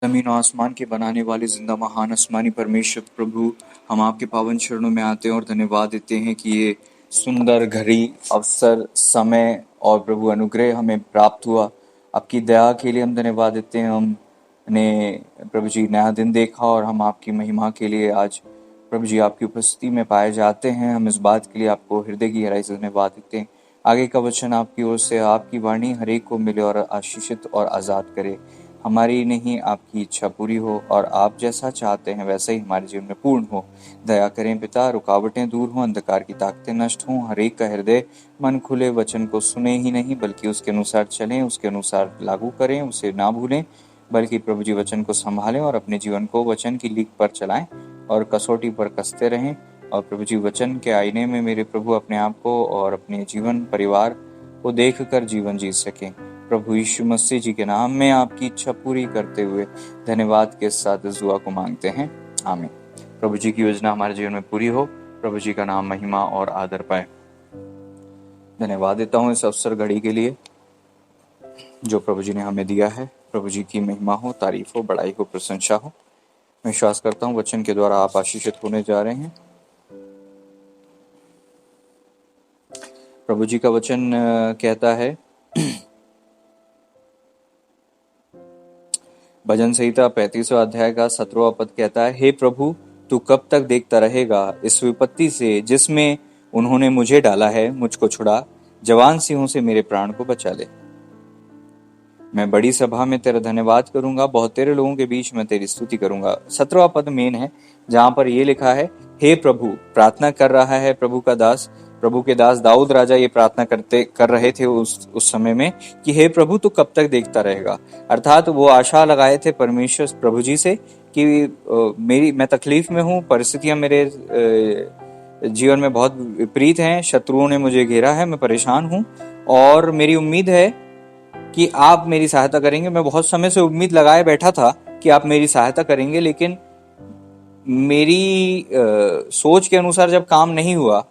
जमीन और आसमान के बनाने वाले जिंदा महान आसमानी परमेश्वर प्रभु, हम आपके पावन चरणों में आते हैं और धन्यवाद देते हैं कि ये सुंदर घड़ी, अवसर, समय और प्रभु अनुग्रह हमें प्राप्त हुआ। आपकी दया के लिए हम धन्यवाद देते हैं। हमने प्रभु जी नया दिन देखा और हम आपकी महिमा के लिए आज प्रभु जी आपकी उपस्थिति में पाए जाते हैं। हम इस बात के लिए आपको हृदय की गहराई से धन्यवाद देते हैं। आगे का वचन आपकी ओर से, आपकी वाणी हर एक को मिले और आशीषित और आज़ाद करे। हमारी नहीं, आपकी इच्छा पूरी हो और आप जैसा चाहते हैं वैसा ही हमारे जीवन में पूर्ण हो। दया करें पिता, रुकावटें दूर हों, अंधकार की ताकतें नष्ट हों, हर एक का हृदय मन खुले, वचन को सुने ही नहीं बल्कि उसके अनुसार चलें, उसके अनुसार लागू करें, उसे ना भूलें बल्कि प्रभु जी वचन को संभालें और अपने जीवन को वचन की लीक पर चलाएं और कसौटी पर कसते रहें। और प्रभु जी वचन के आईने में मेरे प्रभु अपने आप को और अपने जीवन परिवार को देख कर जीवन जी सकें। प्रभु यीशु मसीह जी के नाम में आपकी इच्छा पूरी करते हुए धन्यवाद के साथ इस दुआ को मांगते हैं, आमीन। प्रभु जी की योजना हमारे जीवन में पूरी हो, प्रभु जी का नाम महिमा और आदर पाए। धन्यवाद देता हूँ इस अवसर घड़ी के लिए जो प्रभु जी ने हमें दिया है। प्रभु जी की महिमा हो, तारीफ हो, बड़ाई हो, प्रशंसा हो। मैं विश्वास करता हूँ वचन के द्वारा आप आशीषित होने जा रहे हैं। प्रभु जी का वचन कहता है, भजन संहिता 35वां अध्याय का 17वां पद कहता है, हे प्रभु तू कब तक देखता रहेगा इस विपत्ति से जिसमें उन्होंने मुझे डाला है, मुझको छुड़ा, जवान सिंहों से मेरे प्राण को बचा ले। मैं बड़ी सभा में तेरा धन्यवाद करूंगा, बहुत तेरे लोगों के बीच में तेरी स्तुति करूंगा। 17वां पद मेन है जहां पर ये लिखा है, हे प्रभु। प्रार्थना कर रहा है प्रभु के दास दाऊद राजा ये प्रार्थना कर रहे थे उस समय में कि हे प्रभु तू कब तक देखता रहेगा। अर्थात वो आशा लगाए थे परमेश्वर प्रभु जी से कि मैं तकलीफ में हूँ, परिस्थितियां मेरे जीवन में बहुत विपरीत हैं, शत्रुओं ने मुझे घेरा है, मैं परेशान हूँ और मेरी उम्मीद है कि आप मेरी सहायता करेंगे। मैं बहुत समय से उम्मीद लगाए बैठा था कि आप मेरी सहायता करेंगे, लेकिन मेरी सोच के अनुसार जब काम नहीं हुआ,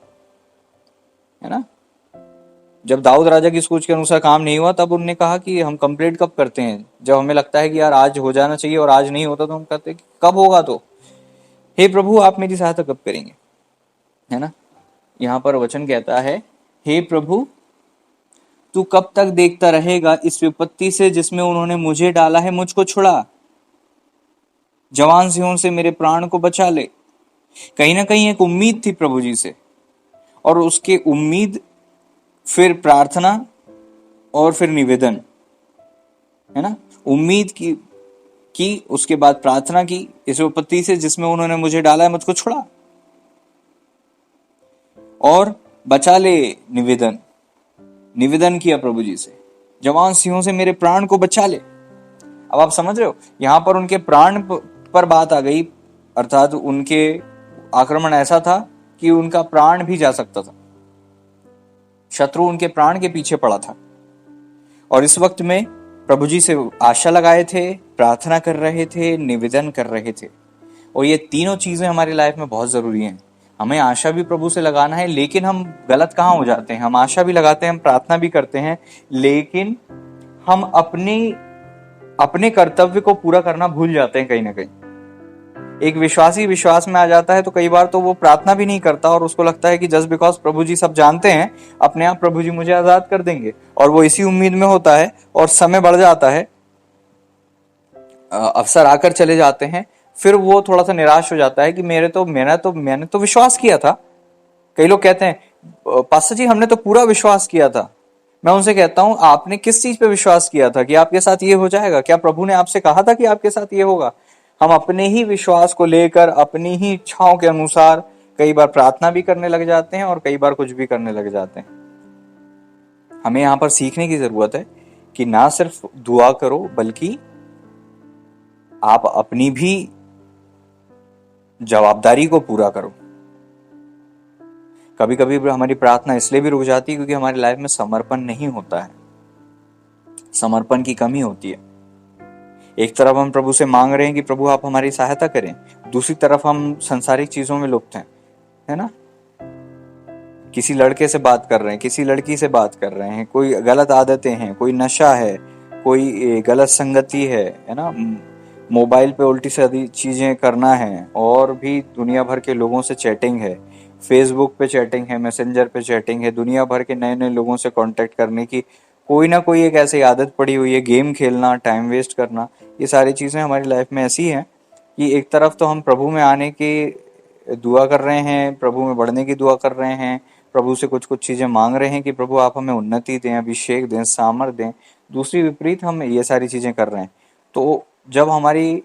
है ना, जब दाऊद राजा की सोच के अनुसार काम नहीं हुआ तब उन्होंने कहा कि हम कंप्लेंट कब करते हैं, जब हमें लगता है कि यार आज हो जाना चाहिए और आज नहीं होता तो हम कहते हैं कि कब होगा। तो हे प्रभु आप मेरी सहायता कब करेंगे, है ना। यहाँ पर वचन कहता है, हे प्रभु तू कब तक देखता रहेगा इस विपत्ति से जिसमें उन्होंने मुझे डाला है, मुझको छुड़ा, जवान सिंहों से मेरे प्राण को बचा ले। कहीं ना कहीं एक उम्मीद थी प्रभु जी से, और उसके उम्मीद, फिर प्रार्थना और फिर निवेदन, है ना। उम्मीद की उसके बाद प्रार्थना की, इस विपत्ति से जिसमें उन्होंने मुझे डाला है, मुझको छुड़ा, और बचा ले। निवेदन किया प्रभु जी से, जवान सिंहों से मेरे प्राण को बचा ले। अब आप समझ रहे हो, यहां पर उनके प्राण पर बात आ गई, अर्थात उनके आक्रमण ऐसा था कि उनका प्राण भी जा सकता था, शत्रु उनके प्राण के पीछे पड़ा था। और इस वक्त में प्रभु जी से आशा लगाए थे, प्रार्थना कर रहे थे, निवेदन कर रहे थे। और ये तीनों चीजें हमारी लाइफ में बहुत जरूरी हैं। हमें आशा भी प्रभु से लगाना है, लेकिन हम गलत कहाँ हो जाते हैं, हम आशा भी लगाते हैं, हम प्रार्थना भी करते हैं, लेकिन हम अपने कर्तव्य को पूरा करना भूल जाते हैं। कहीं ना कहीं एक विश्वासी विश्वास में आ जाता है तो कई बार तो वो प्रार्थना भी नहीं करता और उसको लगता है कि जस्ट बिकॉज प्रभु जी सब जानते हैं, अपने आप प्रभु जी मुझे आजाद कर देंगे, और वो इसी उम्मीद में होता है और समय बढ़ जाता है, अवसर आकर चले जाते हैं, फिर वो थोड़ा सा निराश हो जाता है कि मैंने तो विश्वास किया था। कई लोग कहते हैं पास्टर जी हमने तो पूरा विश्वास किया था। मैं उनसे कहता हूं आपने किस चीज पे विश्वास किया था कि आपके साथ ये हो जाएगा? क्या प्रभु ने आपसे कहा था कि आपके साथ ये होगा? हम अपने ही विश्वास को लेकर अपनी ही इच्छाओं के अनुसार कई बार प्रार्थना भी करने लग जाते हैं और कई बार कुछ भी करने लग जाते हैं। हमें यहां पर सीखने की जरूरत है कि ना सिर्फ दुआ करो बल्कि आप अपनी भी जवाबदारी को पूरा करो। कभी कभी हमारी प्रार्थना इसलिए भी रुक जाती है क्योंकि हमारी लाइफ में समर्पण नहीं होता है, समर्पण की कमी होती है। एक तरफ हम प्रभु से मांग रहे हैं कि प्रभु आप हमारी सहायता करें, दूसरी तरफ हम सांसारिक चीजों में लुप्त हैं, है ना। किसी लड़के से बात कर रहे हैं, किसी लड़की से बात कर रहे हैं, कोई गलत आदतें हैं, कोई नशा है, कोई गलत संगति है ना, मोबाइल पे उल्टी सीधी चीज़ें करना है, और भी दुनिया भर के लोगों से चैटिंग है, फेसबुक पे चैटिंग है, मैसेंजर पे चैटिंग है, दुनिया भर के नए नए लोगों से कांटेक्ट करने की कोई ना कोई एक ऐसी आदत पड़ी हुई है, गेम खेलना, टाइम वेस्ट करना। ये सारी चीज़ें हमारी लाइफ में ऐसी हैं कि एक तरफ तो हम प्रभु में आने की दुआ कर रहे हैं, प्रभु में बढ़ने की दुआ कर रहे हैं, प्रभु से कुछ कुछ चीज़ें मांग रहे हैं कि प्रभु आप हमें उन्नति दें, अभिषेक दें, सामर्थ दें। दूसरी विपरीत हम ये सारी चीज़ें कर रहे हैं। तो जब हमारी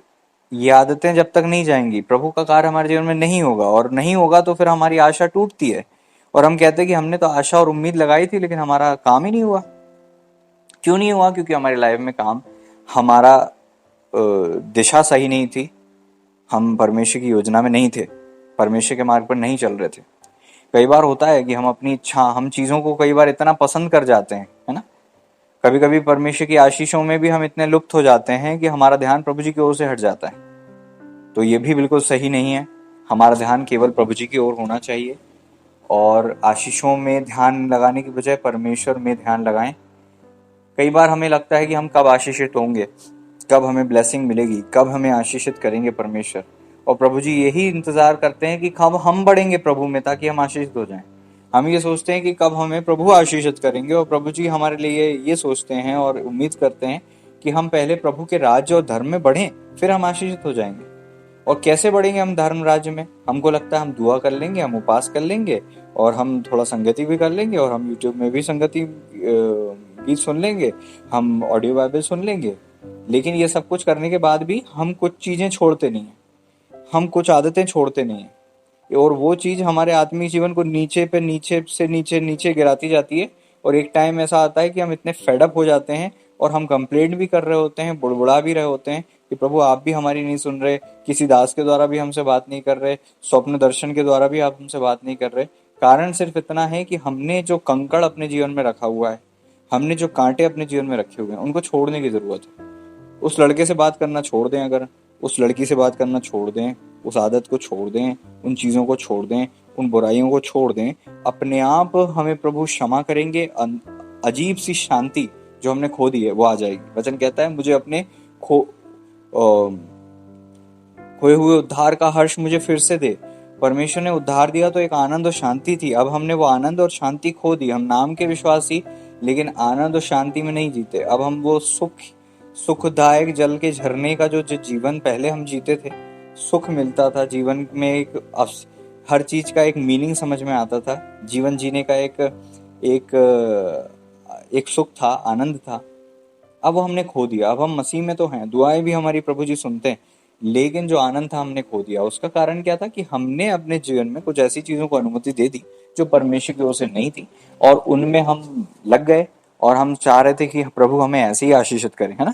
ये आदतें जब तक नहीं जाएंगी, प्रभु का कार्य हमारे जीवन में नहीं होगा, और नहीं होगा तो फिर हमारी आशा टूटती है, और हम कहते हैं कि हमने तो आशा और उम्मीद लगाई थी लेकिन हमारा काम ही नहीं हुआ। क्यों नहीं हुआ? क्योंकि हमारी लाइफ में काम, हमारा दिशा सही नहीं थी, हम परमेश्वर की योजना में नहीं थे, परमेश्वर के मार्ग पर नहीं चल रहे थे। कई बार होता है कि हम अपनी इच्छा, हम चीज़ों को कई बार इतना पसंद कर जाते हैं, है ना। कभी कभी परमेश्वर की आशीषों में भी हम इतने लुप्त हो जाते हैं कि हमारा ध्यान प्रभु जी की ओर से हट जाता है। तो ये भी बिल्कुल सही नहीं है। हमारा ध्यान केवल प्रभु जी की ओर होना चाहिए, और आशीषों में ध्यान लगाने की बजाय परमेश्वर में ध्यान लगाएं। कई बार हमें लगता है कि हम कब आशीषित होंगे, कब हमें ब्लेसिंग मिलेगी, कब हमें आशीषित करेंगे परमेश्वर, और प्रभु जी यही इंतजार करते हैं कि कब हम बढ़ेंगे प्रभु में ताकि हम आशीषित हो जाएं। हम ये सोचते हैं कि कब हमें प्रभु आशीषित करेंगे, और प्रभु जी हमारे लिए ये सोचते हैं और उम्मीद करते हैं कि हम पहले प्रभु के राज्य और धर्म में बढ़ें, फिर हम आशीषित हो जाएंगे। और कैसे बढ़ेंगे हम धर्म राज्य में? हमको लगता है हम दुआ कर लेंगे, हम उपास कर लेंगे, और हम थोड़ा संगति भी कर लेंगे, और हम यूट्यूब में भी संगति गीत सुन लेंगे, हम ऑडियो बाइबल सुन लेंगे। लेकिन ये सब कुछ करने के बाद भी हम कुछ चीज़ें छोड़ते नहीं हैं, हम कुछ आदतें छोड़ते नहीं हैं, और वो चीज़ हमारे आत्मिक जीवन को नीचे पे नीचे से नीचे नीचे गिराती जाती है। और एक टाइम ऐसा आता है कि हम इतने फेडअप हो जाते हैं, और हम कंप्लेंट भी कर रहे होते हैं, बुड़बुड़ा भी रहे होते हैं कि प्रभु आप भी हमारी नहीं सुन रहे, किसी दास के द्वारा भी हमसे बात नहीं कर रहे, स्वप्न दर्शन के द्वारा भी आप हमसे बात नहीं कर रहे। कारण सिर्फ इतना है कि हमने जो कंकड़ अपने जीवन में रखा हुआ है, हमने जो कांटे अपने जीवन में रखे हुए हैं, उनको छोड़ने की जरूरत है। उस लड़के से बात करना छोड़ दें, अगर उस लड़की से बात करना छोड़ दें, उस आदत को छोड़ दें, उन चीज़ों को छोड़ दें, उन बुराइयों को छोड़ दें, अपने आप हमें प्रभु क्षमा करेंगे। अजीब सी शांति जो हमने खो दी है वो आ जाएगी। वचन कहता है मुझे अपने खोए हुए उद्धार का हर्ष मुझे फिर से दे। परमेश्वर ने उद्धार दिया तो एक आनंद और शांति थी, अब हमने वो आनंद और शांति खो दी। हम नाम के विश्वासी, लेकिन आनंद और शांति में नहीं जीते। अब हम वो सुखदायक जल के झरने का जो जीवन पहले हम जीते थे, सुख मिलता था जीवन में, हर चीज का एक मीनिंग समझ में आता था, जीवन जीने का एक सुख था, आनंद था, अब वो हमने खो दिया। अब हम मसीह में तो हैं, दुआएं भी हमारी प्रभु जी सुनते हैं, लेकिन जो आनंद था हमने खो दिया। उसका कारण क्या था? कि हमने अपने जीवन में कुछ ऐसी चीजों को अनुमति दे दी जो परमेश्वर की ओर से नहीं थी, और उनमें हम लग गए, और हम चाह रहे थे कि प्रभु हमें ऐसे ही आशीषित करें, है ना।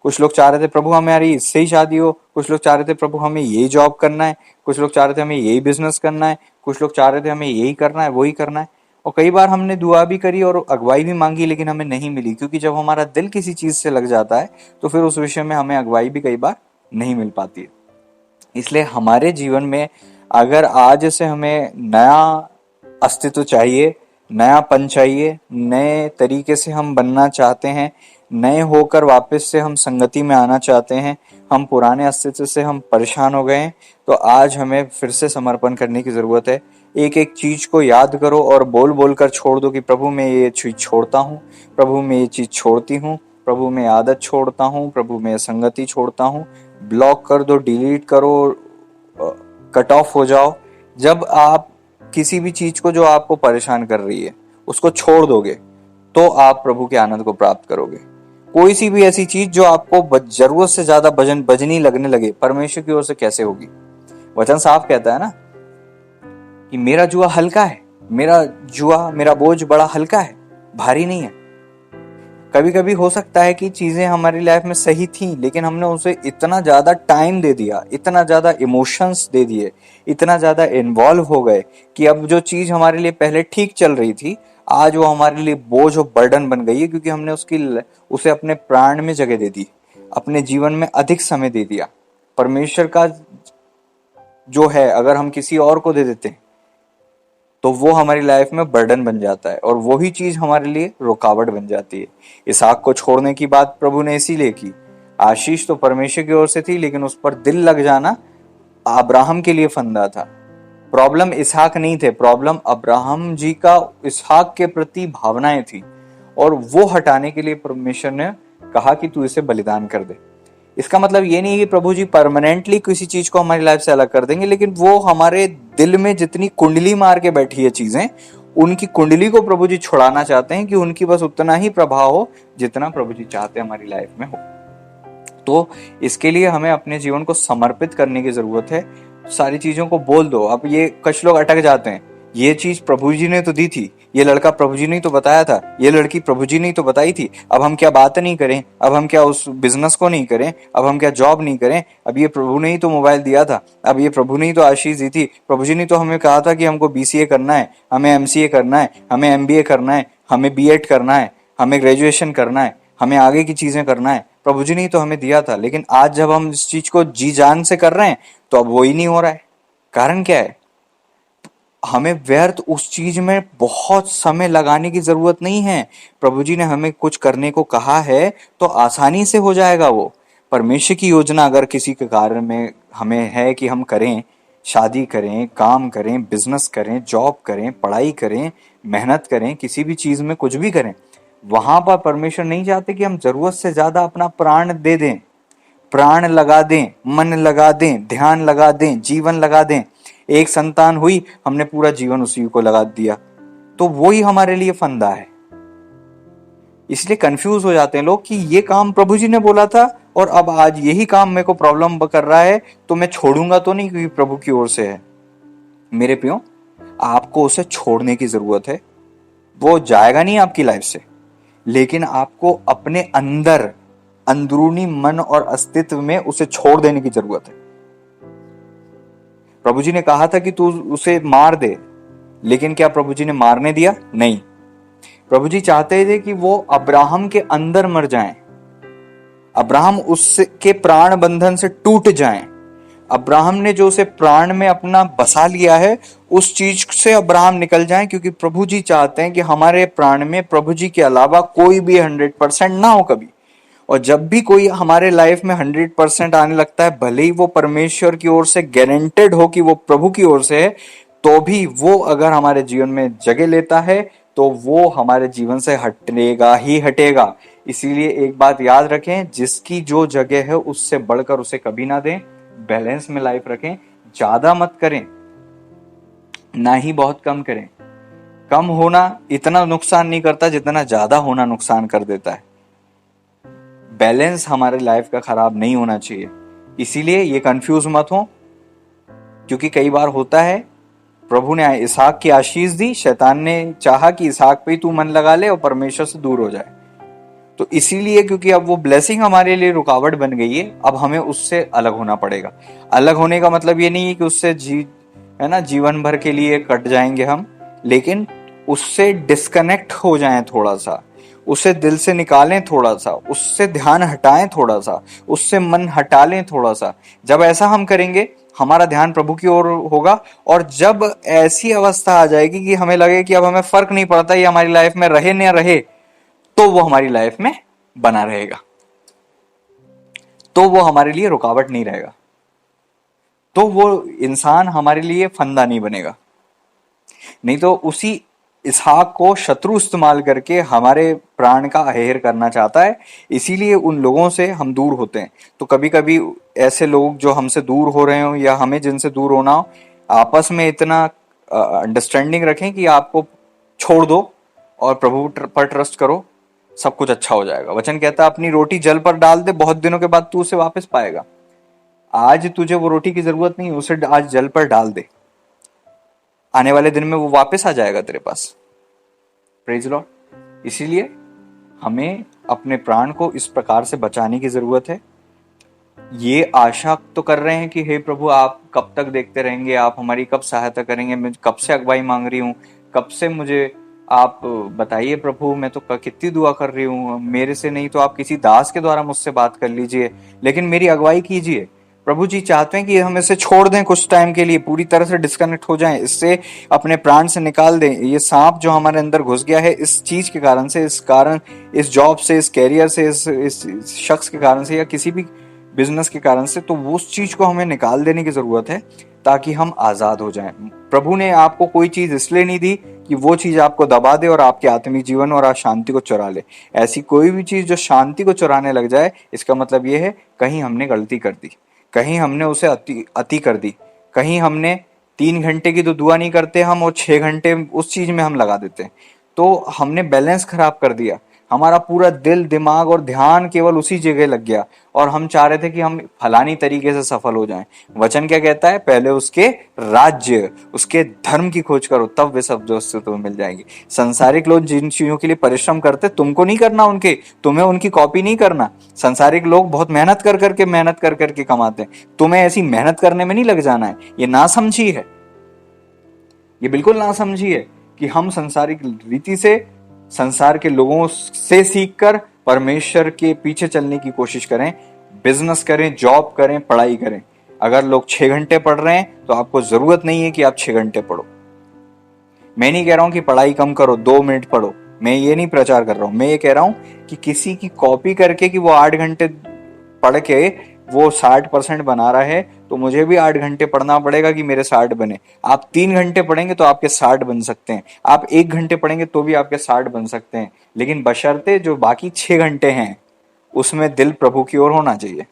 कुछ लोग चाह रहे थे प्रभु हमारी इससे ही शादी हो, कुछ लोग चाह रहे थे प्रभु हमें यही जॉब करना है, कुछ लोग चाह रहे थे हमें यही बिजनेस करना है, कुछ लोग चाह रहे थे हमें यही करना है, वही करना है। और कई बार हमने दुआ भी करी और अगुवाई भी मांगी, लेकिन हमें नहीं मिली, क्योंकि जब हमारा दिल किसी चीज से लग जाता है तो फिर उस विषय में हमें अगुवाई भी कई बार नहीं मिल पाती है। इसलिए हमारे जीवन में अगर आज से हमें नया अस्तित्व चाहिए, नयापन चाहिए, नए तरीके से हम बनना चाहते हैं, नए होकर वापस से हम संगति में आना चाहते हैं, हम पुराने अस्तित्व से हम परेशान हो गए हैं, तो आज हमें फिर से समर्पण करने की जरूरत है। एक एक चीज को याद करो और बोल बोल कर छोड़ दो कि प्रभु मैं ये चीज छोड़ता हूँ, प्रभु मैं ये चीज छोड़ती हूँ, प्रभु मैं आदत छोड़ता हूँ, प्रभु मैं संगति छोड़ता हूँ। ब्लॉक कर दो, डिलीट करो, कट ऑफ हो जाओ। जब आप किसी भी चीज को जो आपको परेशान कर रही है उसको छोड़ दोगे तो आप प्रभु के आनंद को प्राप्त करोगे। कोई सी भी ऐसी चीज जो आपको जरूरत से ज्यादा बजनी लगने लगे, परमेश्वर की ओर से कैसे होगी? वचन साफ कहता है ना कि मेरा जुआ हल्का है, मेरा बोझ बड़ा हल्का है, भारी नहीं है। कभी कभी हो सकता है कि चीजें हमारी लाइफ में सही थी, लेकिन हमने उसे इतना ज्यादा टाइम दे दिया, इतना ज्यादा इमोशंस दे दिए, इतना ज्यादा इन्वॉल्व हो गए कि अब जो चीज हमारे लिए पहले ठीक चल रही थी, आज वो हमारे लिए बोझ और बर्डन बन गई है, क्योंकि हमने उसे अपने प्राण में जगह दे दी, अपने जीवन में अधिक समय दे दिया। परमेश्वर का जो है अगर हम किसी और को दे देते हैं तो वो हमारी लाइफ में बर्डन बन जाता है, और वही चीज हमारे लिए रुकावट बन जाती है। इसहाक को छोड़ने की बात प्रभु ने इसीलिए की। आशीष तो परमेश्वर की ओर से थी, लेकिन उस पर दिल लग जाना अब्राहम के लिए फंदा था। प्रॉब्लम इसहाक नहीं थे, प्रॉब्लम अब्राहम जी का इसहाक के प्रति भावनाएं थी, और वो हटाने के लिए परमेश्वर ने कहा कि तू इसे बलिदान कर दे। इसका मतलब ये नहीं कि प्रभु जी परमानेंटली किसी चीज को हमारी लाइफ से अलग कर देंगे, लेकिन वो हमारे दिल में जितनी कुंडली मार के बैठी है चीजें, उनकी कुंडली को प्रभु जी छुड़ाना चाहते हैं कि उनकी बस उतना ही प्रभाव हो जितना प्रभु जी चाहते हैं हमारी लाइफ में हो। तो इसके लिए हमें अपने जीवन को समर्पित करने की जरूरत है। सारी चीजों को बोल दो। अब ये कुछ लोग अटक जाते हैं, ये चीज प्रभु जी ने तो दी थी, ये लड़का प्रभु जी ने तो बताया था, ये लड़की प्रभु जी ने तो बताई थी, अब हम क्या बात नहीं करें, अब हम क्या उस बिजनेस को नहीं करें, अब हम क्या जॉब नहीं करें, अब ये प्रभु ने ही तो मोबाइल दिया था, अब ये प्रभु ने ही तो आशीष दी थी, प्रभु जी ने तो हमें कहा था कि हमको BCA करना है, हमें MCA करना है, हमें MBA करना है, हमें B.Ed करना है, हमें ग्रेजुएशन करना है, हमें आगे की चीजें करना है, प्रभु जी ने तो हमें दिया था। लेकिन आज जब हम इस चीज को जी जान से कर रहे हैं तो अब वो ही नहीं हो रहा है। कारण क्या है? हमें व्यर्थ उस चीज में बहुत समय लगाने की जरूरत नहीं है। प्रभु जी ने हमें कुछ करने को कहा है तो आसानी से हो जाएगा वो। परमेश्वर की योजना अगर किसी के कार्य में हमें है कि हम करें, शादी करें, काम करें, बिजनेस करें, जॉब करें, पढ़ाई करें, मेहनत करें, किसी भी चीज में कुछ भी करें, वहां पर परमेश्वर नहीं चाहते कि हम जरूरत से ज्यादा अपना प्राण दे दें, प्राण लगा दें, मन लगा दें, ध्यान लगा दें, जीवन लगा दें। एक संतान हुई, हमने पूरा जीवन उसी को लगा दिया, तो वो ही हमारे लिए फंदा है। इसलिए कंफ्यूज हो जाते हैं लोग कि ये काम प्रभु जी ने बोला था और अब आज यही काम मेरे को प्रॉब्लम कर रहा है, तो मैं छोड़ूंगा तो नहीं क्योंकि प्रभु की ओर से है। मेरे प्रियो, आपको उसे छोड़ने की जरूरत है। वो जाएगा नहीं आपकी लाइफ से, लेकिन आपको अपने अंदर अंदरूनी मन और अस्तित्व में उसे छोड़ देने की जरूरत है। प्रभु जी ने कहा था कि तू उसे मार दे, लेकिन क्या प्रभु जी ने मारने दिया? नहीं। प्रभु जी चाहते थे कि वो अब्राहम के अंदर मर जाएं, अब्राहम उसके प्राण बंधन से टूट जाएं। अब्राहम ने जो उसे प्राण में अपना बसा लिया है, उस चीज से अब्राहम निकल जाए, क्योंकि प्रभु जी चाहते हैं कि हमारे प्राण में प्रभु जी के अलावा कोई भी 100% ना हो कभी। और जब भी कोई हमारे लाइफ में 100% आने लगता है, भले ही वो परमेश्वर की ओर से गारंटेड हो कि वो प्रभु की ओर से है, तो भी वो अगर हमारे जीवन में जगह लेता है तो वो हमारे जीवन से हटेगा ही हटेगा। इसीलिए एक बात याद रखें, जिसकी जो जगह है उससे बढ़कर उसे कभी ना दें। बैलेंस में लाइफ रखें, ज्यादा मत करें, ना ही बहुत कम करें। कम होना इतना नुकसान नहीं करता जितना ज्यादा होना नुकसान कर देता है। बैलेंस हमारे लाइफ का खराब नहीं होना चाहिए। इसीलिए ये कंफ्यूज मत हो, क्योंकि कई बार होता है प्रभु ने इसहाक की आशीष दी, शैतान ने चाहा कि इसहाक पे ही तू मन लगा ले और परमेश्वर से दूर हो जाए। तो इसीलिए क्योंकि अब वो ब्लेसिंग हमारे लिए रुकावट बन गई है, अब हमें उससे अलग होना पड़ेगा। अलग होने का मतलब ये नहीं है कि उससे जीवन भर के लिए कट जाएंगे हम, लेकिन उससे डिस्कनेक्ट हो जाएं थोड़ा सा, उसे दिल से निकालें थोड़ा सा, उससे ध्यान हटाएं थोड़ा सा, उससे मन हटा लें थोड़ा सा। जब ऐसा हम करेंगे, हमारा ध्यान प्रभु की ओर होगा, और जब ऐसी अवस्था आ जाएगी कि हमें लगे कि अब हमें फर्क नहीं पड़ता ये हमारी लाइफ में रहे न रहे, तो वो हमारी लाइफ में बना रहेगा, तो वो हमारे लिए रुकावट नहीं रहेगा, तो वो इंसान हमारे लिए फंदा नहीं बनेगा। नहीं तो उसी इसहाक को शत्रु इस्तेमाल करके हमारे प्राण का अहेर करना चाहता है। इसीलिए उन लोगों से हम दूर होते हैं। तो कभी कभी ऐसे लोग जो हमसे दूर हो रहे हो या हमें जिनसे दूर होना हो, आपस में इतना अंडरस्टैंडिंग रखें कि आपको छोड़ दो और प्रभु पर ट्रस्ट करो, सब कुछ अच्छा हो जाएगा। वचन कहता है अपनी रोटी जल पर डाल दे, बहुत दिनों के बाद तू उसे वापस पाएगा। आज तुझे वो रोटी की जरूरत नहीं, उसे आज जल पर डाल दे, आने वाले दिन में वो वापस आ जाएगा तेरे पास। Praise Lord. इसीलिए हमें अपने प्राण को इस प्रकार से बचाने की जरूरत है। ये आशा तो कर रहे हैं कि हे प्रभु आप कब तक देखते रहेंगे, आप हमारी कब सहायता करेंगे, मैं कब से अगुवाई मांग रही हूँ, कब से मुझे आप बताइए प्रभु, मैं तो कितनी दुआ कर रही हूँ, मेरे से नहीं तो आप किसी दास के द्वारा मुझसे बात कर लीजिए, लेकिन मेरी अगुवाई कीजिए। प्रभु जी चाहते हैं कि हम इसे छोड़ दें कुछ टाइम के लिए, पूरी तरह से डिस्कनेक्ट हो जाएं, इससे अपने प्राण से निकाल दें। ये सांप जो हमारे अंदर घुस गया है इस चीज के कारण से, इस कारण, इस जॉब से, इस कैरियर से, इस शख्स के कारण से, या किसी भी बिजनेस के कारण से, तो वो उस चीज को हमें निकाल देने की जरूरत है ताकि हम आजाद हो जाएं। प्रभु ने आपको कोई चीज इसलिए नहीं दी कि वो चीज आपको दबा दे और आपके आत्मिक जीवन और शांति को चुरा ले। ऐसी कोई भी चीज जो शांति को चुराने लग जाए, इसका मतलब ये है कहीं हमने गलती कर दी, कहीं हमने उसे अति कर दी, कहीं हमने 3 घंटे की तो दुआ नहीं करते हम और 6 घंटे उस चीज में हम लगा देते हैं, तो हमने बैलेंस खराब कर दिया। हमारा पूरा दिल, दिमाग और ध्यान केवल उसी जगह लग गया और हम चाह रहे थे कि हम फलानी तरीके से सफल हो जाएं। वचन क्या कहता है? पहले उसके राज्य, उसके धर्म की खोज करो, तब वे सब दोस्तों तुम्हें मिल जाएंगी। संसारिक लोग जिन चीजों के लिए परिश्रम करते, तुमको नहीं करना उनके, तुम्हें उनकी कॉपी नहीं करना। संसारिक लोग बहुत मेहनत कर करके कमाते हैं, तुम्हें ऐसी मेहनत करने में नहीं लग जाना है। ये नासमझी है, ये बिल्कुल नासमझी है कि हम संसारिक रीति से, संसार के लोगों से सीखकर परमेश्वर के पीछे चलने की कोशिश करें, बिजनेस करें, जॉब करें, पढ़ाई करें। अगर लोग 6 घंटे पढ़ रहे हैं तो आपको जरूरत नहीं है कि आप 6 घंटे पढ़ो। मैं नहीं कह रहा हूं कि पढ़ाई कम करो, 2 मिनट पढ़ो, मैं ये नहीं प्रचार कर रहा हूं। मैं ये कह रहा हूं कि किसी की कॉपी करके कि वो 8 घंटे पढ़ के वो 60% बना रहा है, तो मुझे भी 8 घंटे पढ़ना पड़ेगा कि मेरे 60 बने। आप 3 घंटे पढ़ेंगे तो आपके 60 बन सकते हैं, आप 1 घंटे पढ़ेंगे तो भी आपके 60 बन सकते हैं, लेकिन बशर्ते जो बाकी 6 घंटे हैं उसमें दिल प्रभु की ओर होना चाहिए,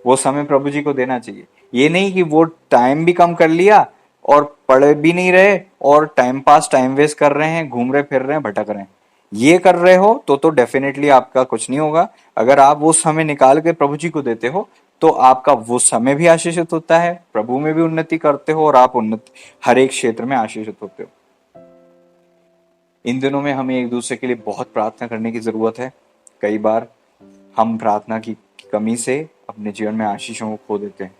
वो समय प्रभु जी को देना चाहिए। ये नहीं कि वो टाइम भी कम कर लिया और पढ़ भी नहीं रहे और टाइम पास, टाइम वेस्ट कर रहे हैं, घूम रहे फिर रहे हैं, भटक रहे हैं। ये कर रहे हो तो डेफिनेटली आपका कुछ नहीं होगा। अगर आप वो समय निकाल के प्रभु जी को देते हो तो आपका वो समय भी आशीषित होता है, प्रभु में भी उन्नति करते हो और आप उन्नति हर एक क्षेत्र में आशीषित होते हो। इन दिनों में हमें एक दूसरे के लिए बहुत प्रार्थना करने की जरूरत है। कई बार हम प्रार्थना की कमी से अपने जीवन में आशीषों को खो देते हैं।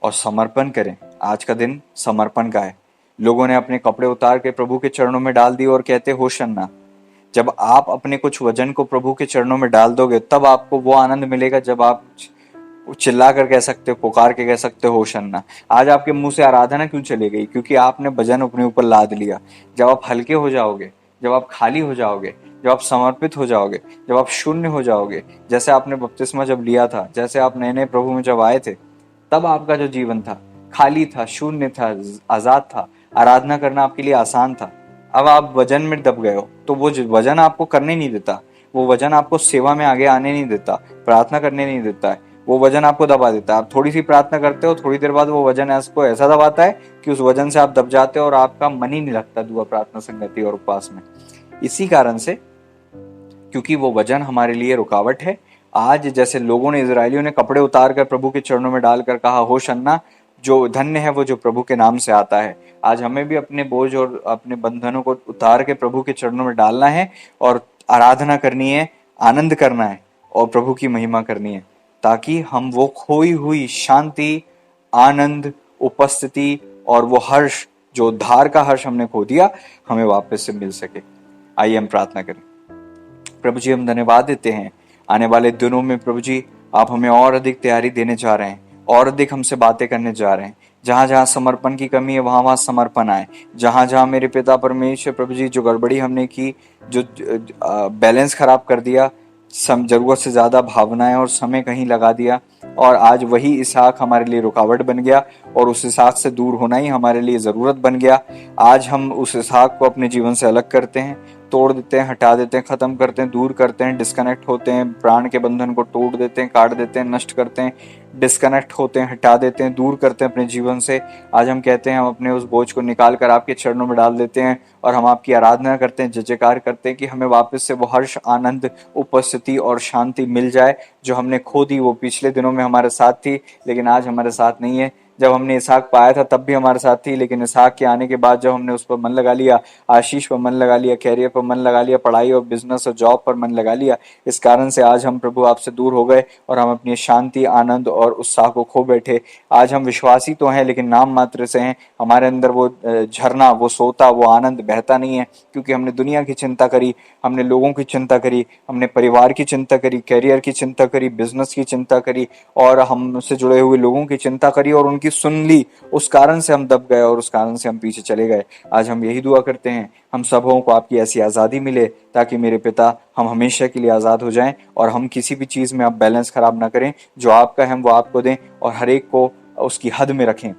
और समर्पण करें, आज का दिन समर्पण का है। लोगों ने अपने कपड़े उतार के प्रभु के चरणों में डाल दिए और कहते होशन्ना। जब आप अपने कुछ वजन को प्रभु के चरणों में डाल दोगे तब आपको वो आनंद मिलेगा जब आप चिल्ला कर कह सकते हो, पुकार के कह सकते हो होशन्ना। आज आपके मुंह से आराधना क्यों चली गई? क्योंकि आपने वजन अपने ऊपर लाद लिया। जब आप हल्के हो जाओगे, जब आप खाली हो जाओगे, जब आप समर्पित हो जाओगे, जब आप शून्य हो जाओगे, जैसे आपने बपतिस्मा जब लिया था, जैसे आप नए नए प्रभु में जब आए थे, तब आपका जो जीवन था खाली था, शून्य था, आजाद था, आराधना करना आपके लिए आसान था। अब आप वजन में दब गए हो तो वो वजन आपको करने नहीं देता, वो वजन आपको सेवा में आगे आने नहीं देता, प्रार्थना करने नहीं देता है, वो वजन आपको दबा देता है। आप थोड़ी सी प्रार्थना करते हो, थोड़ी देर बाद वो वजन आपको ऐसा दबाता है कि उस वजन से आप दब जाते हो और आपका मन ही नहीं लगता दुआ, प्रार्थना, संगति और उपवास में। इसी कारण से, क्योंकि वो वजन हमारे लिए रुकावट है। आज जैसे लोगों ने, इजरायलियों ने कपड़े उतार कर प्रभु के चरणों में डालकर कहा होशन्ना, जो धन्य है वो जो प्रभु के नाम से आता है। आज हमें भी अपने बोझ और अपने बंधनों को उतार के प्रभु के चरणों में डालना है और आराधना करनी है, आनंद करना है और प्रभु की महिमा करनी है, ताकि हम वो खोई हुई शांति, आनंद, उपस्थिति और वो हर्ष, जो उद्धार का हर्ष हमने खो दिया, हमें वापस से मिल सके। आइए हम प्रार्थना करें। प्रभु जी, हम धन्यवाद देते हैं आने वाले दिनों में प्रभु जी आप हमें और अधिक तैयारी देने जा रहे हैं, और अधिक हमसे बातें करने जा रहे हैं। जहां जहां समर्पण की कमी है वहां वहां समर्पण आए। जहां जहां मेरे पिता परमेश्वर प्रभु जी जो गड़बड़ी हमने की, जो बैलेंस खराब कर दिया, जरूरत से ज्यादा भावनाएं और समय कहीं लगा दिया, और आज वही इसहाक हमारे लिए रुकावट बन गया और उस इसहाक से दूर होना ही हमारे लिए जरूरत बन गया। आज हम उस इसहाक को अपने जीवन से अलग करते हैं, तोड़ देते हैं, हटा देते हैं, खत्म करते हैं, दूर करते हैं, डिस्कनेक्ट होते हैं, प्राण के बंधन को तोड़ देते हैं, काट देते हैं, नष्ट करते हैं, डिस्कनेक्ट होते हैं, हटा देते हैं, दूर करते हैं अपने जीवन से। आज हम कहते हैं हम अपने उस बोझ को निकाल कर आपके चरणों में डाल देते हैं और हम आपकी आराधना करते हैं, जय जयकार करते हैं कि हमें वापस से वो हर्ष, आनंद, उपस्थिति और शांति मिल जाए जो हमने खो दी। वो पिछले दिनों में हमारे साथ थी लेकिन आज हमारे साथ नहीं है। जब हमने इसहाक पाया था तब भी हमारे साथ थी, लेकिन इसहाक के आने के बाद जब हमने उस पर मन लगा लिया, आशीष पर मन लगा लिया, कैरियर पर मन लगा लिया, पढ़ाई और बिजनेस और जॉब पर मन लगा लिया, इस कारण से आज हम प्रभु आपसे दूर हो गए और हम अपनी शांति, आनंद और उत्साह को खो बैठे। आज हम विश्वासी तो हैं लेकिन नाम मात्र से हैं। हमारे अंदर वो झरना, वो सोता, वो आनंद बहता नहीं है, क्योंकि हमने दुनिया की चिंता करी, हमने लोगों की चिंता करी, हमने परिवार की चिंता करी, कैरियर की चिंता करी, बिजनेस की चिंता करी और हमसे जुड़े हुए लोगों की चिंता करी और उनकी सुन ली। उस कारण से हम दब गए और उस कारण से हम पीछे चले गए। आज हम यही दुआ करते हैं, हम सबों को आपकी ऐसी आज़ादी मिले ताकि मेरे पिता हम हमेशा के लिए आज़ाद हो जाएं और हम किसी भी चीज़ में आप बैलेंस खराब ना करें। जो आपका है वो आपको दें और हर एक को उसकी हद में रखें,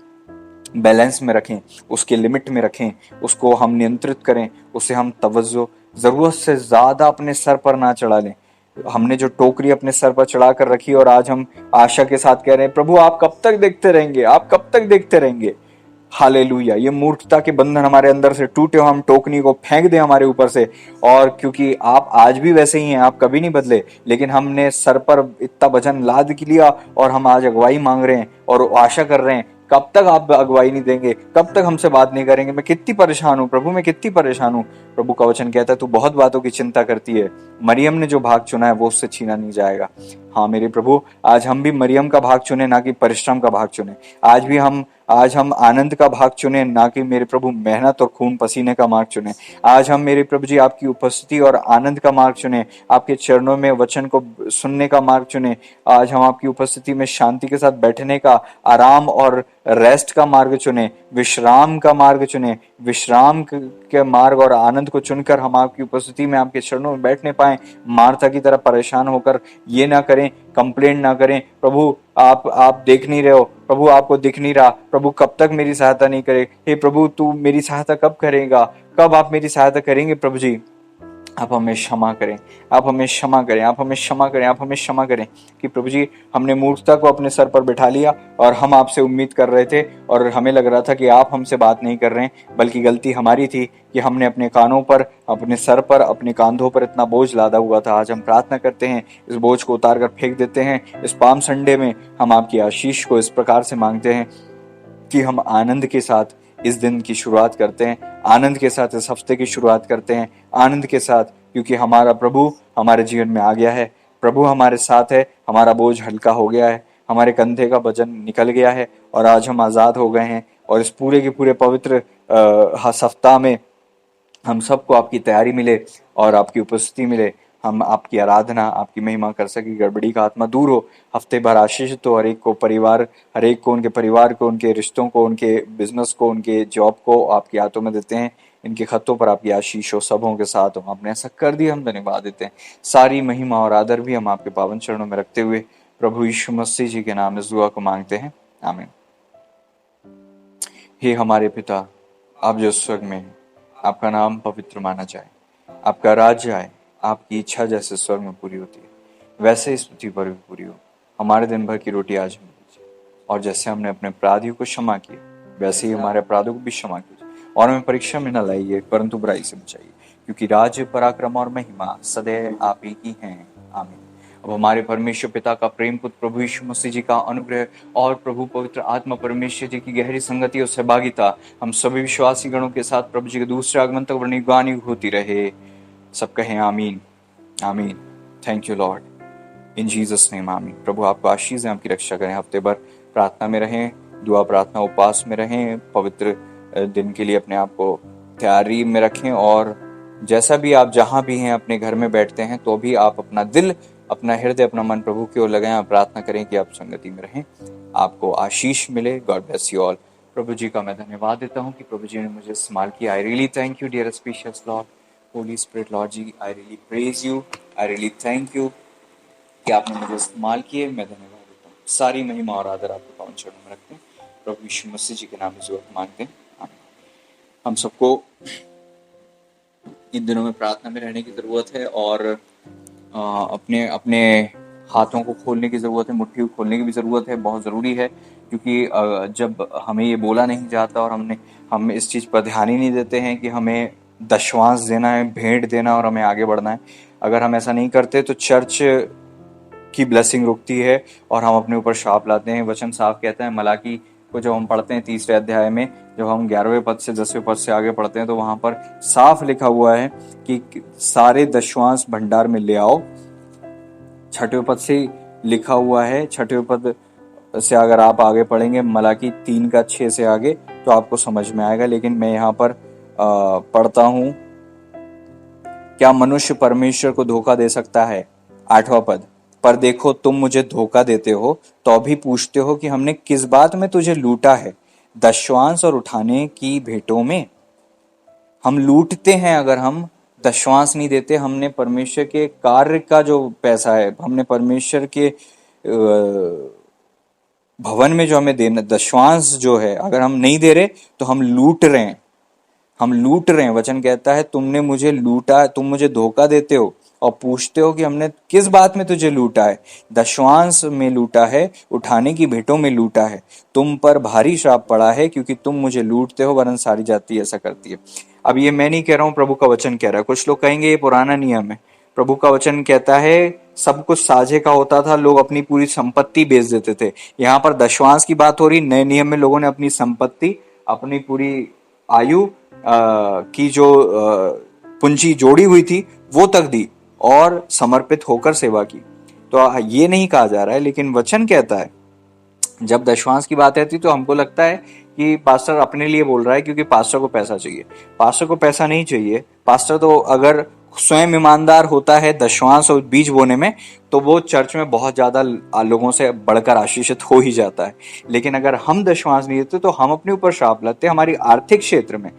बैलेंस में रखें, उसके लिमिट में रखें, उसको हम नियंत्रित करें, उसे हम तवज्जो ज़रूरत से ज़्यादा अपने सर पर ना चढ़ा लें। हमने जो टोकरी अपने सर पर चढ़ा कर रखी और आज हम आशा के साथ कह रहे हैं प्रभु आप कब तक देखते रहेंगे, आप कब तक देखते रहेंगे। हालेलुया, ये मूर्खता के बंधन हमारे अंदर से टूटे हो, हम टोकनी को फेंक दें हमारे ऊपर से। और क्योंकि आप आज भी वैसे ही हैं, आप कभी नहीं बदले, लेकिन हमने सर पर इतना वजन लाद के लिया और हम आज अगुवाई मांग रहे हैं और आशा कर रहे हैं कब तक आप अगुवाई नहीं देंगे, कब तक हमसे बात नहीं करेंगे। मैं कितनी परेशान हूँ प्रभु, मैं कितनी परेशान हूँ। प्रभु का वचन कहता है तू बहुत बातों की चिंता करती है, मरियम ने जो भाग चुना है वो उससे छीना नहीं जाएगा। हाँ मेरे प्रभु, आज हम भी मरियम का भाग चुने, ना कि परिश्रम का भाग चुने। आज हम आनंद का भाग चुने, ना कि मेरे प्रभु मेहनत और खून पसीने का मार्ग चुने। आज हम मेरे प्रभु जी आपकी उपस्थिति और आनंद का मार्ग चुने, आपके चरणों में वचन को सुनने का मार्ग चुने। आज हम आपकी उपस्थिति में शांति के साथ बैठने का, आराम और रेस्ट का मार्ग चुने, विश्राम का मार्ग चुने। विश्राम के मार्ग और आनंद को चुनकर हम आपकी उपस्थिति में, आपके चरणों में बैठने पाए। मार्था की तरह परेशान होकर ये ना करें, कंप्लेंट ना करें प्रभु आप देख नहीं रहे हो, प्रभु आपको दिख नहीं रहा, प्रभु कब तक मेरी सहायता नहीं करे। हे प्रभु तू मेरी सहायता कब करेगा, कब आप मेरी सहायता करेंगे। प्रभु जी आप हमें क्षमा करें, आप हमें क्षमा करें, आप हमें क्षमा करें, आप हमें क्षमा करें कि प्रभु जी हमने मूर्खता को अपने सर पर बिठा लिया और हम आपसे उम्मीद कर रहे थे और हमें लग रहा था कि आप हमसे बात नहीं कर रहे हैं, बल्कि गलती हमारी थी कि हमने अपने कानों पर, अपने सर पर, अपने कंधों पर इतना बोझ लादा हुआ था। आज हम प्रार्थना करते हैं, इस बोझ को उतार कर फेंक देते हैं। इस पाम संडे में हम आपकी आशीष को इस प्रकार से मांगते हैं कि हम आनंद के साथ इस दिन की शुरुआत करते हैं, आनंद के साथ इस हफ्ते की शुरुआत करते हैं, आनंद के साथ, क्योंकि हमारा प्रभु हमारे जीवन में आ गया है, प्रभु हमारे साथ है, हमारा बोझ हल्का हो गया है, हमारे कंधे का वजन निकल गया है और आज हम आज़ाद हो गए हैं। और इस पूरे के पूरे पवित्र सप्ताह में हम सबको आपकी तैयारी मिले और आपकी उपस्थिति मिले, हम आपकी आराधना, आपकी महिमा कर सके, गड़बड़ी का आत्मा दूर हो, हफ्ते भर आशीषित हो, हर एक को परिवार, हर एक को, उनके परिवार को, उनके रिश्तों को, उनके बिजनेस को, उनके जॉब को आपके हाथों में देते हैं। इनके खतों पर आपकी आशीष हो, सबों के साथ हो। आपने ऐसा कर दिया, हम धन्यवाद देते हैं। सारी महिमा और आदर भी हम आपके पावन चरणों में रखते हुए प्रभु यीशु मसीह जी के नाम इस दुआ को मांगते हैं, आमीन। हे हमारे पिता, आप जो स्वर्ग में हैं, आपका नाम पवित्र माना जाए, आपका राज्य आए, आपकी इच्छा जैसे स्वर्ग में पूरी होती है वैसे इस पृथ्वी पर भी पूरी हो। हमारे दिन भर की रोटी आज हमें दीजिए और जैसे हमने अपने अपराधियों को क्षमा किया वैसे ही हमारे अपराधों को भी क्षमा कीजिए और हमें परीक्षा में न लाइए परंतु बुराई से बचाइए, क्योंकि राज्य, पराक्रम और महिमा सदैव आप ही की हैं, आमीन। अब हमारे परमेश्वर पिता का प्रेम, पुत्र प्रभु यीशु मसीह जी का अनुग्रह और प्रभु पवित्र आत्मा परमेश्वर जी की गहरी संगति और सहभागिता हम सभी विश्वासी गणों के साथ प्रभु जी के दूसरे आगमन तक वर्णिगानी होती रहे। सब कहें आमीन, आमीन। Thank you Lord, in Jesus name आमीन। प्रभु आपको आशीष है, आपकी रक्षा करें। हफ्ते भर प्रार्थना में रहें, दुआ प्रार्थना उपवास में रहें, पवित्र दिन के लिए अपने आप को तैयारी में रखें और जैसा भी आप जहां भी हैं, अपने घर में बैठते हैं तो भी आप अपना दिल, अपना हृदय, अपना मन प्रभु की ओर लगाएं। आप प्रार्थना करें कि आप संगति में रहें, आपको आशीष मिले। God bless you all. प्रभु जी का मैं धन्यवाद देता हूं कि प्रभु जी ने मुझे इस्तेमाल किया। I really thank you dear स्पीशियस Lord, Holy Spirit Lord ji, I really praise you, I really thank you कि आपने मुझे इस्तेमाल किए। मैं धन्यवाद देता हूँ। सारी महिमा और आदर आपके पावन चरणों में रखते हैं। प्रभु यीशु मसीह जी के नाम में ज़रूरत मांगते हैं, आमीन। हम सबको इन दिनों में प्रार्थना में रहने की ज़रूरत है और अपने अपने हाथों को खोलने की ज़रूरत है, मुट्ठी को खोलने की भी ज़रूरत है, बहुत ज़रूरी है। क्योंकि जब हमें ये बोला नहीं जाता और हम इस चीज़ पर ध्यान ही नहीं देते हैं कि हमें दशवांश देना है, भेंट देना और हमें आगे बढ़ना है। अगर हम ऐसा नहीं करते तो चर्च की ब्लेसिंग रुकती है और हम अपने ऊपर शाप लाते हैं। वचन साफ कहता है, मलाकी को जब हम पढ़ते हैं 3रे अध्याय में, जब हम 11वें पद से 10वें पद से आगे पढ़ते हैं तो वहां पर साफ लिखा हुआ है कि सारे दशवांश भंडार में ले आओ। 6वें पद से लिखा हुआ है, 6वें पद से अगर आप आगे पढ़ेंगे मलाकी 3:6 से आगे तो आपको समझ में आएगा। लेकिन मैं यहाँ पर पढ़ता हूं, क्या मनुष्य परमेश्वर को धोखा दे सकता है? 8वां पद, पर देखो तुम मुझे धोखा देते हो तो अभी पूछते हो कि हमने किस बात में तुझे लूटा है? दशवांश और उठाने की भेंटों में। हम लूटते हैं अगर हम दशवांश नहीं देते। हमने परमेश्वर के कार्य का जो पैसा है, हमने परमेश्वर के भवन में जो हमें देना दशवांश जो है, अगर हम नहीं दे रहे तो हम लूट रहे हैं। हम लूट रहे हैं। वचन कहता है तुमने मुझे लूटा, तुम मुझे धोखा देते हो और पूछते हो कि हमने किस बात में तुझे लूटा है? दशवांश में लूटा है, उठाने की भेंटों में लूटा है। तुम पर भारी श्राप पड़ा है क्योंकि तुम मुझे लूटते हो, वरन सारी जाति ऐसा करती है। अब ये मैं नहीं कह रहा हूं, प्रभु का वचन कह रहा है। कुछ लोग कहेंगे ये पुराना नियम है। प्रभु का वचन कहता है सब कुछ साझे का होता था, लोग अपनी पूरी संपत्ति बेच देते थे। यहाँ पर दशवांश की बात हो रही। नए नियम में लोगों ने अपनी संपत्ति, अपनी पूरी आयु की जो पूंजी जोड़ी हुई थी वो तक दी और समर्पित होकर सेवा की। तो ये नहीं कहा जा रहा है, लेकिन वचन कहता है जब दशवांश की बात आती तो हमको लगता है कि पास्टर अपने लिए बोल रहा है क्योंकि पास्टर को पैसा चाहिए। पास्टर को पैसा नहीं चाहिए। पास्टर तो अगर स्वयं ईमानदार होता है दशवांश और बीज बोने में तो वो चर्च में बहुत ज्यादा लोगों से बढ़कर आशीषित हो ही जाता है। लेकिन अगर हम दशवांश नहीं देते तो हम अपने ऊपर श्राप लाते हैं। हमारी आर्थिक क्षेत्र में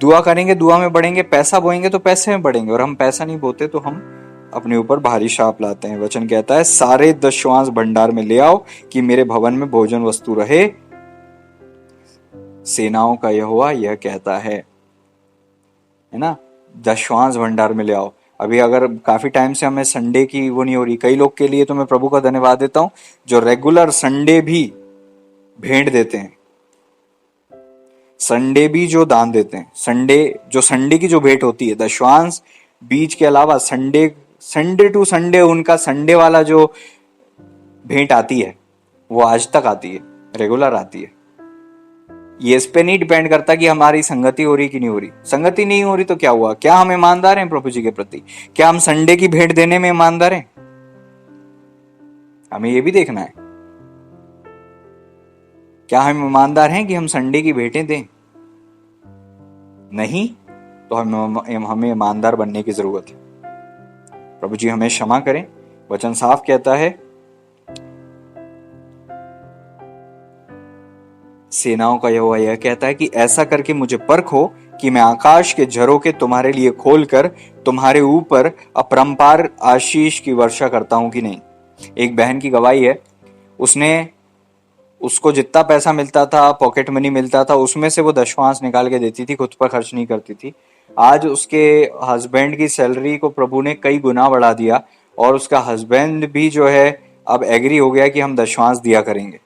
दुआ करेंगे, दुआ में बढ़ेंगे, पैसा बोएंगे तो पैसे में बढ़ेंगे, और हम पैसा नहीं बोते तो हम अपने ऊपर भारी श्राप लाते हैं। वचन कहता है सारे दशवांश भंडार में ले आओ कि मेरे भवन में भोजन वस्तु रहे, सेनाओं का यहोवा यह कहता है ना। दशवांश भंडार में ले आओ। अभी अगर काफी टाइम से हमें संडे की वो नहीं हो रही, कई लोग के लिए तो मैं प्रभु का धन्यवाद देता हूं जो रेगुलर संडे भी भेंट देते हैं, संडे भी जो दान देते हैं। संडे की जो भेंट होती है दशवांश बीज के अलावा संडे टू संडे उनका संडे वाला जो भेंट आती है वो आज तक आती है, रेगुलर आती है। ये इस पे नहीं डिपेंड करता कि हमारी संगति हो रही कि नहीं हो रही। संगति नहीं हो रही तो क्या हुआ? क्या हम ईमानदार हैं प्रभु जी के प्रति? क्या हम संडे की भेंट देने में ईमानदार हैं? हमें ये भी देखना है। क्या हम ईमानदार हैं कि हम संडे की भेंटें दें? नहीं तो हमें ईमानदार बनने की जरूरत है। प्रभु जी हमें क्षमा करें। वचन साफ कहता है सेनाओं का यहोवा यह कहता है कि ऐसा करके मुझे परखो कि मैं आकाश के झरोखे तुम्हारे लिए खोलकर तुम्हारे ऊपर अपरंपार आशीष की वर्षा करता हूं कि नहीं। एक बहन की गवाही है, उसको जितना पैसा मिलता था, पॉकेट मनी मिलता था, उसमें से वो दशवांश निकाल के देती थी, खुद पर खर्च नहीं करती थी। आज उसके हस्बैंड की सैलरी को प्रभु ने कई गुना बढ़ा दिया और उसका हस्बैंड भी जो है अब एग्री हो गया कि हम दशवांश दिया करेंगे।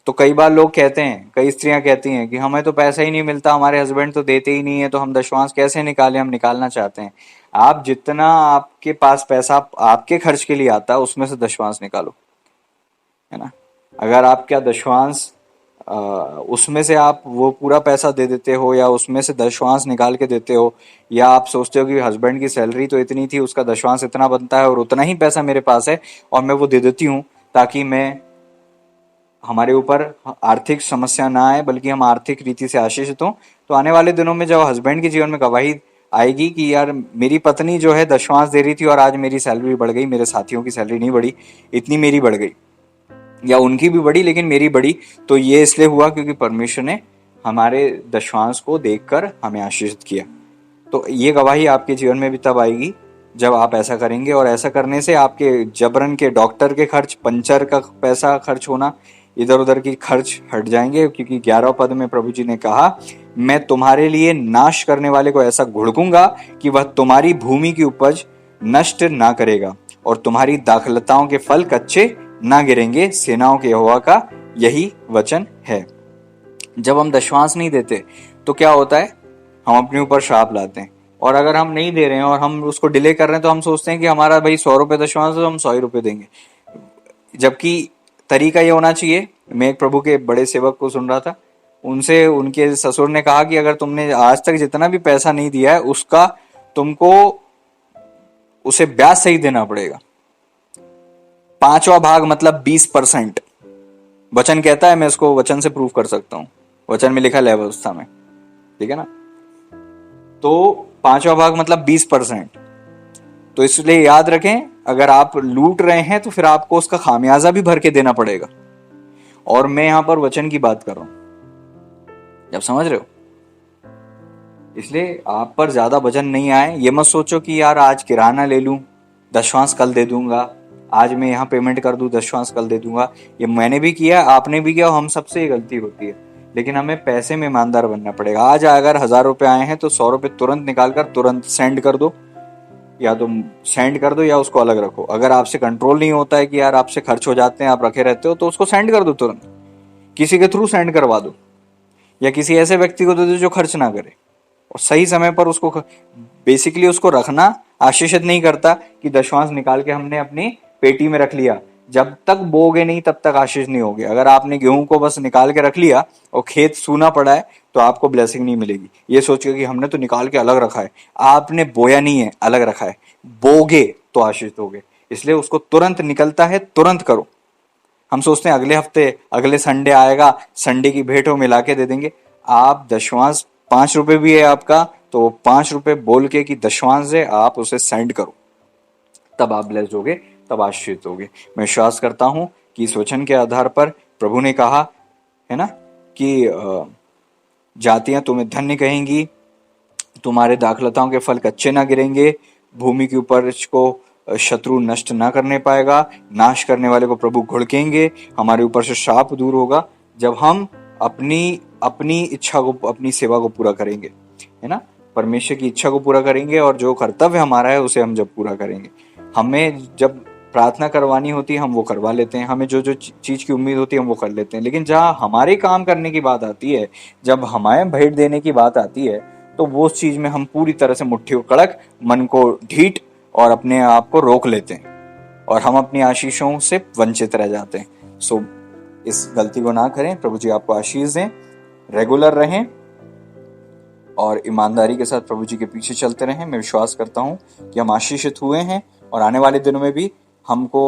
तो कई बार लोग कहते हैं, कई स्त्रियां कहती हैं कि हमें तो पैसा ही नहीं मिलता, हमारे हस्बैंड तो देते ही नहीं है, तो हम दशवांश कैसे निकालें? हम निकालना चाहते हैं। आप जितना आपके पास पैसा आपके खर्च के लिए आता है उसमें से दशवांश निकालो, है ना। अगर आप क्या दशवांश उसमें से आप वो पूरा पैसा दे देते हो या उसमें से दशवांश निकाल के देते हो, या आप सोचते हो कि हस्बैंड की सैलरी तो इतनी थी, उसका दशवांश इतना बनता है और उतना ही पैसा मेरे पास है और मैं वो दे देती हूँ ताकि हमारे ऊपर आर्थिक समस्या ना आए बल्कि हम आर्थिक रीति से आशीषित हों। तो आने वाले दिनों में जब हस्बैंड के जीवन में गवाही आएगी कि यार मेरी पत्नी जो है दशवांश दे रही थी और आज मेरी सैलरी बढ़ गई, मेरे साथियों की सैलरी नहीं बढ़ी, इतनी मेरी बढ़ गई, या उनकी भी बढ़ी लेकिन मेरी बढ़ी, तो ये इसलिए हुआ क्योंकि परमेश्वर ने हमारे दशवांश को देखकर हमें आशीषित किया। तो ये गवाही आपके जीवन में भी तब आएगी जब आप ऐसा करेंगे, और ऐसा करने से आपके जबरन के डॉक्टर के खर्च, पंचर का पैसा खर्च होना, इधर उधर की खर्च हट जाएंगे। क्योंकि 11 पद में प्रभु जी ने कहा मैं तुम्हारे लिए नाश करने वाले को ऐसा घुड़कूंगा कि वह तुम्हारी भूमि की उपज नष्ट ना करेगा और तुम्हारी दाखलताओं के फल कच्चे ना गिरेंगे। सेनाओं के यहोवा का यही वचन है। जब हम दशवांश नहीं देते तो क्या होता है? हम अपने ऊपर श्राप लाते हैं। और अगर हम नहीं दे रहे हैं और हम उसको डिले कर रहे हैं तो हम सोचते हैं कि हमारा भाई 100 रुपए दशवांश है तो हम 100 रुपए देंगे, जबकि तरीका ये होना चाहिए मैं एक प्रभु के बड़े सेवक को सुन रहा था, उनसे उनके ससुर ने कहा कि अगर तुमने आज तक जितना भी पैसा नहीं दिया है उसका तुमको उसे ब्याज सही देना पड़ेगा। 5वां भाग मतलब 20%। वचन कहता है, मैं इसको वचन से प्रूव कर सकता हूं, वचन में लिखा है व्यवस्था में, ठीक है ना। तो 5वां भाग मतलब 20%। तो इसलिए याद रखें, अगर आप लूट रहे हैं तो फिर आपको उसका खामियाजा भी भर के देना पड़ेगा। और मैं यहां पर वचन की बात कर रहा हूं, जब समझ रहे हो। इसलिए आप पर ज्यादा वजन नहीं आए। ये मत सोचो कि यार आज किराना ले लूं, दशवांश कल दे दूंगा, आज मैं यहाँ पेमेंट कर दूं, दशवांश कल दे दूंगा। ये मैंने भी किया, आपने भी किया, हम सबसे ये गलती होती है। लेकिन हमें पैसे में ईमानदार बनना पड़ेगा। आज अगर 1000 रुपए आए हैं तो 100 रुपए तुरंत निकाल कर तुरंत सेंड कर दो, या तुम सेंड कर दो या उसको अलग रखो। अगर आपसे कंट्रोल नहीं होता है कि यार आपसे खर्च हो जाते हैं, आप रखे रहते हो, तो उसको सेंड कर दो, तुरंत किसी के थ्रू सेंड करवा दो, या किसी ऐसे व्यक्ति को दे दो जो खर्च ना करे। और सही समय पर उसको बेसिकली उसको रखना आशीषित नहीं करता कि दशवांश निकाल के हमने अपनी पेटी में रख लिया। जब तक बोगे नहीं तब तक आशीष नहीं होगी। अगर आपने गेहूं को बस निकाल के रख लिया और खेत सूना पड़ा है तो आपको ब्लेसिंग नहीं मिलेगी। ये सोचिए कि हमने तो निकाल के अलग रखा है, आपने बोया नहीं है, अलग रखा है। बोगे तो आशीष दोगे। इसलिए उसको तुरंत निकलता है, तुरंत करो। हम सोचते हैं अगले हफ्ते, अगले संडे आएगा, संडे की भेंट हो मिला के दे देंगे। आप दशवांश 5 रुपए भी है आपका तो 5 रुपए बोल के कि दशवांश है, आप उसे सेंड करो, तब आप ब्लेस्ड होगे, तब आशीषित होगे। मैं विश्वास करता हूं कि इस वचन के आधार पर प्रभु ने कहा है ना कि जातियां तुम्हें धन्य कहेंगी, तुम्हारे दाखलताओं के फल कच्चे ना गिरेंगे, भूमि की उपज को शत्रु नष्ट ना करने पाएगा, नाश करने वाले को प्रभु घुड़केंगे, हमारे ऊपर से शाप दूर होगा जब हम अपनी अपनी इच्छा को, अपनी सेवा को पूरा करेंगे, है ना। परमेश्वर की इच्छा को पूरा करेंगे और जो कर्तव्य हमारा है उसे हम जब पूरा करेंगे। हमें जब प्रार्थना करवानी होती है हम वो करवा लेते हैं, हमें जो जो चीज की उम्मीद होती है हम वो कर लेते हैं। लेकिन जहाँ हमारे काम करने की बात आती है, जब हमारे भेंट देने की बात आती है, तो वो चीज में हम पूरी तरह से मुट्ठी को कड़क, मन को ढीठ और अपने आप को रोक लेते हैं और हम अपनी आशीषों से वंचित रह जाते हैं। सो इस गलती को ना करें। प्रभु जी आपको आशीष दें, रेगुलर रहें और ईमानदारी के साथ प्रभु जी के पीछे चलते रहें। मैं विश्वास करता हूं कि हम आशीषित हुए हैं और आने वाले दिनों में भी हमको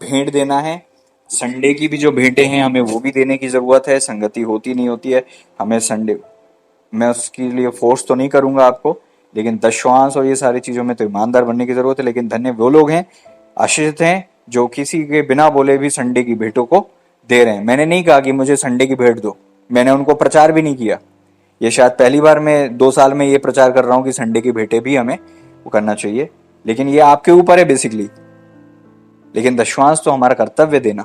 भेंट देना है। संडे की भी जो भेंटें हैं हमें वो भी देने की जरूरत है। संगति होती नहीं होती है, हमें संडे, मैं उसके लिए फोर्स तो नहीं करूंगा आपको, लेकिन दशवांश और ये सारी चीजों में तो ईमानदार बनने की जरूरत है। लेकिन धन्य वो लोग हैं, आशीषित हैं, जो किसी के बिना बोले भी संडे की भेंटों को दे रहे हैं। मैंने नहीं कहा कि मुझे संडे की भेंट दो, मैंने उनको प्रचार भी नहीं किया। ये शायद पहली बार मैं 2 साल में ये प्रचार कर रहा हूँ कि संडे की भेंटें भी हमें वो करना चाहिए, लेकिन ये आपके ऊपर है बेसिकली। लेकिन दशवांश तो हमारा कर्तव्य देना,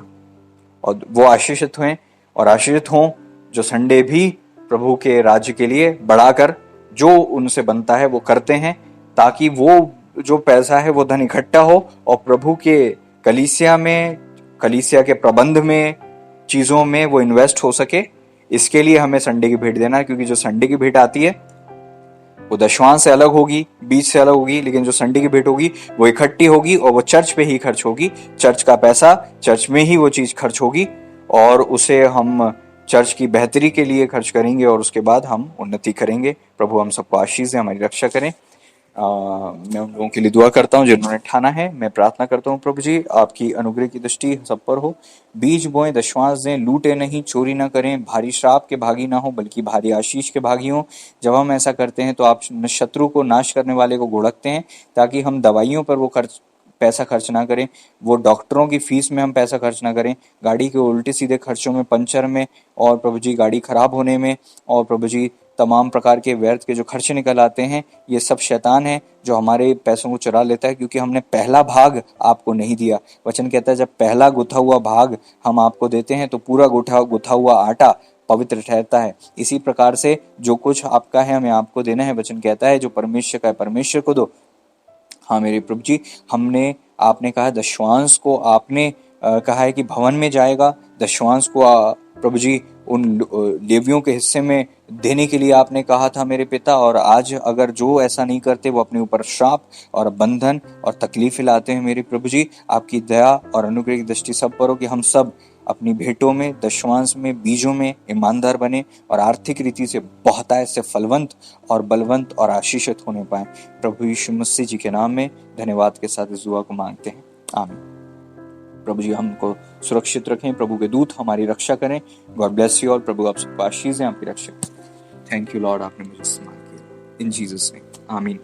और वो आशीषित हुए और आशीषित हों जो संडे भी प्रभु के राज्य के लिए बढ़ाकर जो उनसे बनता है वो करते हैं, ताकि वो जो पैसा है वो धन इकट्ठा हो और प्रभु के कलीसिया में, कलीसिया के प्रबंध में, चीजों में वो इन्वेस्ट हो सके। इसके लिए हमें संडे की भेंट देना है, क्योंकि जो संडे की भेंट आती है वो दशवांश से अलग होगी, बीज से अलग होगी, लेकिन जो संडे की भेंट होगी वो इकट्ठी होगी और वो चर्च पे ही खर्च होगी। चर्च का पैसा चर्च में ही वो चीज खर्च होगी और उसे हम चर्च की बेहतरी के लिए खर्च करेंगे और उसके बाद हम उन्नति करेंगे। प्रभु हम सबको आशीष दें, हमारी रक्षा करें। मैं उन लोगों के लिए दुआ करता हूँ जिन्होंने ठाना है। मैं प्रार्थना करता हूँ प्रभु जी आपकी अनुग्रह की दृष्टि सब पर हो। बीज बोएं, दशवांश दें, लूटे नहीं, चोरी ना करें, भारी श्राप के भागी ना हो बल्कि भारी आशीष के भागी हों। जब हम ऐसा करते हैं तो आप शत्रु को, नाश करने वाले को घुड़कते हैं, ताकि हम दवाइयों पर वो पैसा खर्च ना करें, वो डॉक्टरों की फीस में हम पैसा खर्च ना करें, गाड़ी के उल्टे सीधे खर्चों में, पंचर में, और प्रभु जी गाड़ी खराब होने में, और प्रभु जी तमाम प्रकार के व्यर्थ के जो खर्चे निकल आते हैं। ये सब शैतान है जो हमारे पैसों को चुरा लेता है, क्योंकि हमने पहला भाग आपको नहीं दिया। वचन कहता है जब पहला गुथा हुआ भाग हम आपको देते हैं तो पूरा गुथा हुआ आटा पवित्र ठहरता है। इसी प्रकार से जो कुछ आपका है हमें आपको देना है। वचन कहता है जो परमेश्वर का है परमेश्वर को दो। हाँ मेरे प्रभु जी, आपने कहा दशवांश को, आपने कहा है कि भवन में जाएगा। दशवांश को प्रभु जी उन लेवियों के हिस्से में देने के लिए आपने कहा था मेरे पिता, और आज अगर जो ऐसा नहीं करते वो अपने ऊपर श्राप और बंधन और तकलीफ लाते हैं। मेरे प्रभु जी आपकी दया और अनुग्रह की दृष्टि सब पर हो कि हम सब अपनी भेंटों में, दशमांश में, बीजों में ईमानदार बने और आर्थिक रीति से बहुतायत से फलवंत और बलवंत और आशीषित होने पाए। प्रभु यीशु मसीह जी के नाम में धन्यवाद के साथ इस दुआ को मांगते हैं, आमीन। प्रभु जी हमको सुरक्षित रखें, प्रभु के दूत हमारी रक्षा करें। गॉड ब्लेस यू और प्रभु आप सबको आशीष दें, आपकी रक्षा करें। थैंक यू लॉर्ड, आपने मुझे इस्तेमाल किया। इन जीसस नेम, आमीन।